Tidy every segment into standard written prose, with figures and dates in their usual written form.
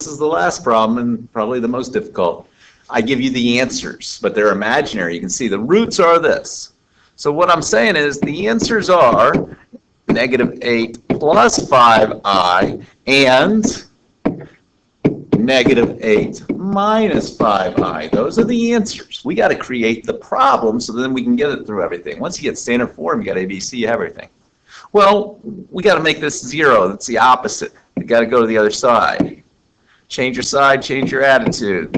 is the last problem and probably the most difficult. I give you the answers, but they're imaginary. You can see the roots are this. So what I'm saying is the answers are negative 8 plus 5i and negative 8 minus 5i. Those are the answers. We got to create the problem so then we can get it through everything. Once you get standard form, you got ABC, you have everything. Well, we got to make this 0. That's the opposite. You got to go to the other side. Change your side, change your attitude.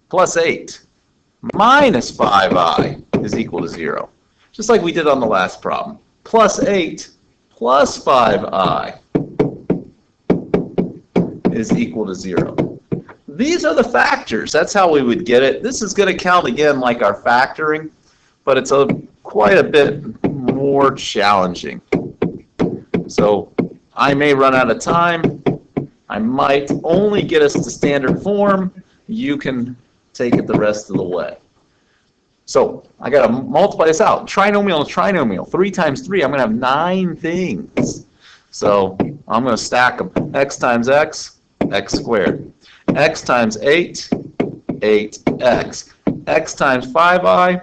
Plus 8 minus 5i is equal to 0. Just like we did on the last problem. Plus 8 plus 5i is equal to 0. These are the factors. That's how we would get it. This is going to count again like our factoring, but it's quite a bit more challenging. So I may run out of time. I might only get us to standard form. You can take it the rest of the way. So I got to multiply this out. Trinomial is trinomial. 3 times 3, I'm going to have 9 things. So I'm going to stack them. X times x, x squared. X times 8, 8x. X times 5i,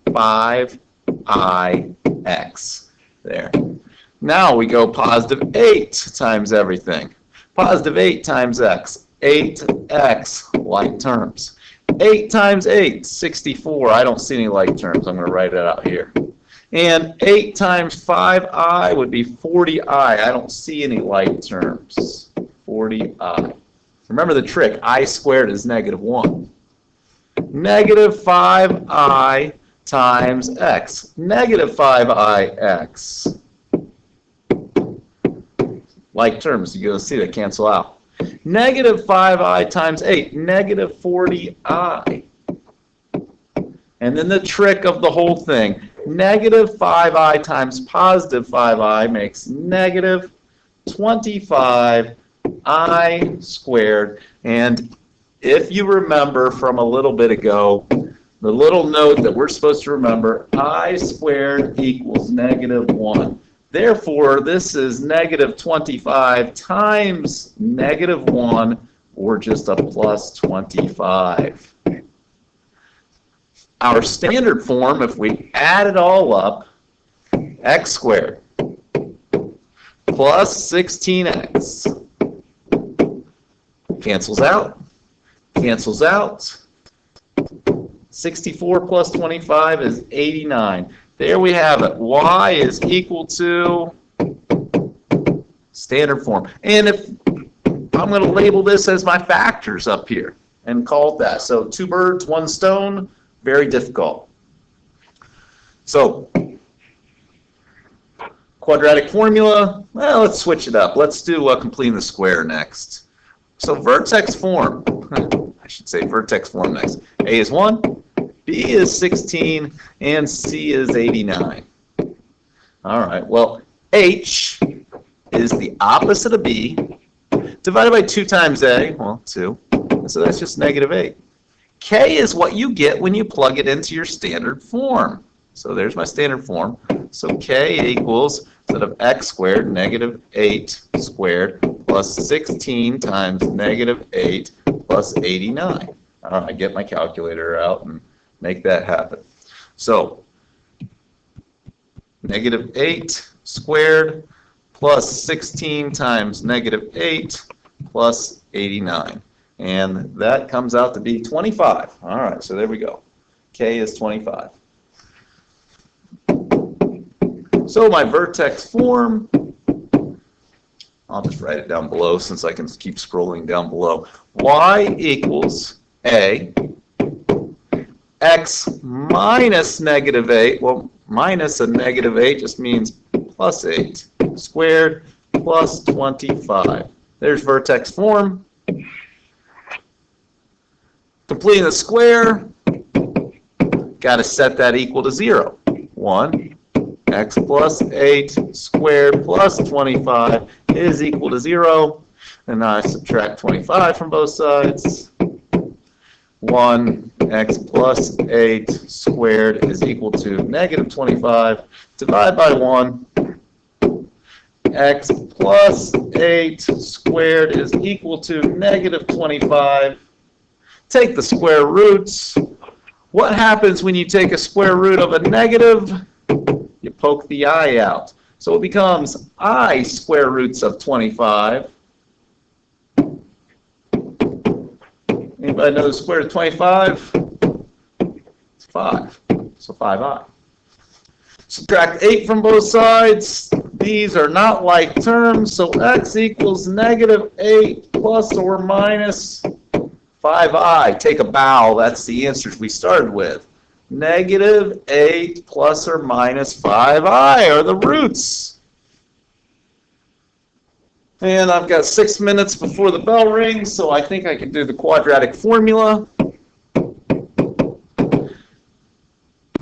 5ix. There. Now we go positive 8 times everything. Positive 8 times x, 8x, like terms. 8 times 8, 64. I don't see any like terms. I'm going to write it out here. And 8 times 5i would be 40i. I don't see any like terms. 40i. Remember the trick. I squared is negative 1. Negative 5i times x. Negative 5ix. Like terms. You're going to see they cancel out. Negative 5i times 8, negative 40i. And then the trick of the whole thing, negative 5i times positive 5i makes negative 25i squared. And if you remember from a little bit ago, the little note that we're supposed to remember, I squared equals negative 1. Therefore, this is negative 25 times negative 1, or just a plus 25. Our standard form, if we add it all up, x squared plus 16x cancels out, cancels out. 64 plus 25 is 89. There we have it. Y is equal to standard form. And if I'm going to label this as my factors up here and call it that. So 2 birds, 1 stone, very difficult. So quadratic formula, well, let's switch it up. Let's do completing the square next. So vertex form, I should say vertex form next. A is 1. B is 16, and C is 89. All right, well, H is the opposite of B, divided by 2 times A, well, 2, so that's just negative 8. K is what you get when you plug it into your standard form. So there's my standard form. So K equals, instead of x squared, negative 8 squared, plus 16 times negative 8 plus 89. All right, get my calculator out and make that happen. So, negative 8 squared plus 16 times negative 8 plus 89. And that comes out to be 25. All right, so there we go. K is 25. So my vertex form, I'll just write it down below since I can keep scrolling down below. Y equals A, x minus negative 8, well, minus a negative 8 just means plus 8 squared plus 25. There's vertex form. Completing the square, got to set that equal to 0. 1, x plus 8 squared plus 25 is equal to 0. And now I subtract 25 from both sides. 1 x plus 8 squared is equal to negative 25. Divide by 1. x plus 8 squared is equal to negative 25. Take the square roots. What happens when you take a square root of a negative? You poke the I out. So it becomes I square roots of 25. Anybody know the square root of 25? It's 5. So 5i. Subtract 8 from both sides. These are not like terms, so x equals negative 8 plus or minus 5i. Take a bow. That's the answers we started with. Negative 8 plus or minus 5i are the roots. And I've got 6 minutes before the bell rings, so I think I can do the quadratic formula.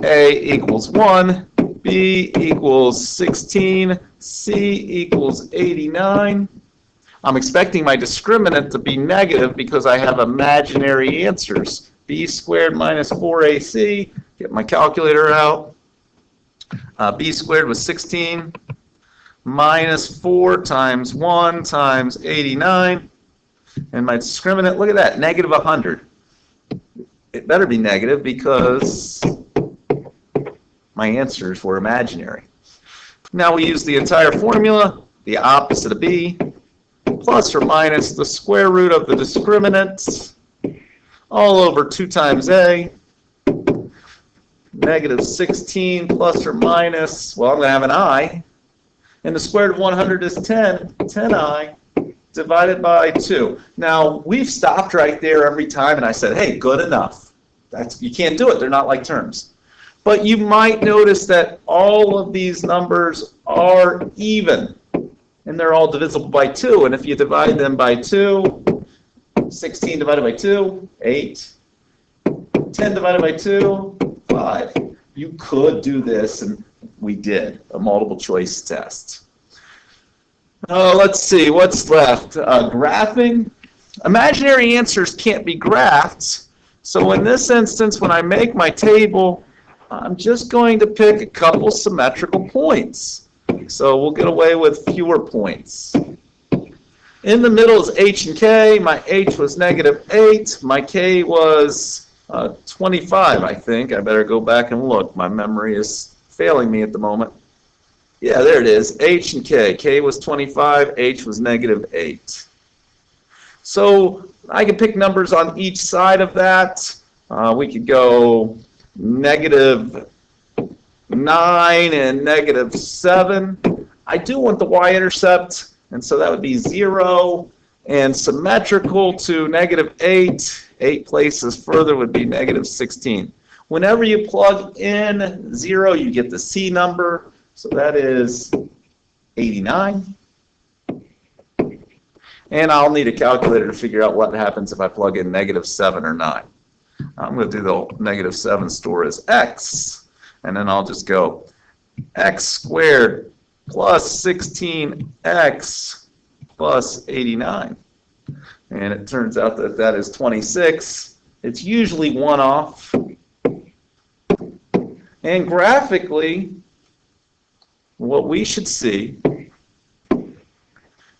A equals 1, B equals 16, C equals 89. I'm expecting my discriminant to be negative because I have imaginary answers. B squared minus 4AC, get my calculator out. B squared was 16 minus 4 times 1 times 89. And my discriminant, look at that, negative 100. It better be negative because my answers were imaginary. Now we use the entire formula, the opposite of B, plus or minus the square root of the discriminant, all over 2 times A, negative 16 plus or minus, well, I'm going to have an I, and the square root of 100 is 10, 10i, divided by 2. Now, we've stopped right there every time, and I said, hey, good enough. You can't do it. They're not like terms. But you might notice that all of these numbers are even, and they're all divisible by 2. And if you divide them by 2, 16 divided by 2, 8. 10 divided by 2, 5. You could do this, and we did, a multiple choice test. Let's see, what's left? Graphing. Imaginary answers can't be graphed. So in this instance, when I make my table, I'm just going to pick a couple symmetrical points. So we'll get away with fewer points. In the middle is h and k. My h was negative 8. My k was 25, I think. I better go back and look. My memory is failing me at the moment. Yeah, there it is. H and k. K was 25. H was negative 8. So I can pick numbers on each side of that. We could go negative 9 and negative 7. I do want the y-intercept, and so that would be 0. And symmetrical to negative 8, 8 places further would be negative 16. Whenever you plug in 0, you get the C number, so that is 89. And I'll need a calculator to figure out what happens if I plug in negative 7 or 9. I'm going to do the negative 7 store as x, and then I'll just go x squared plus 16x plus 89. And it turns out that that is 26. It's usually 1 off. And graphically, what we should see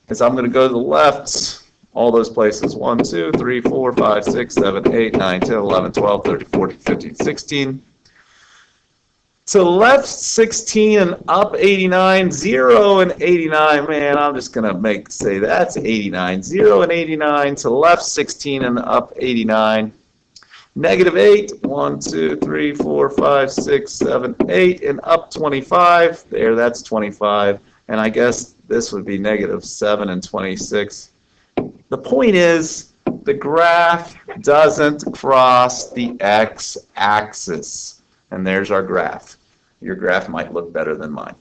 is I'm going to go to the left, all those places, 1, 2, 3, 4, 5, 6, 7, 8, 9, 10, 11, 12, 13, 14, 15, 16. To left 16 and up 89, 0 and 89, man, I'm just going to say that's 89. 0 and 89 to left 16 and up 89. Negative 8, 1, 2, 3, 4, 5, 6, 7, 8, and up 25. There, that's 25. And I guess this would be negative 7 and 26. The point is, the graph doesn't cross the x-axis. And there's our graph. Your graph might look better than mine.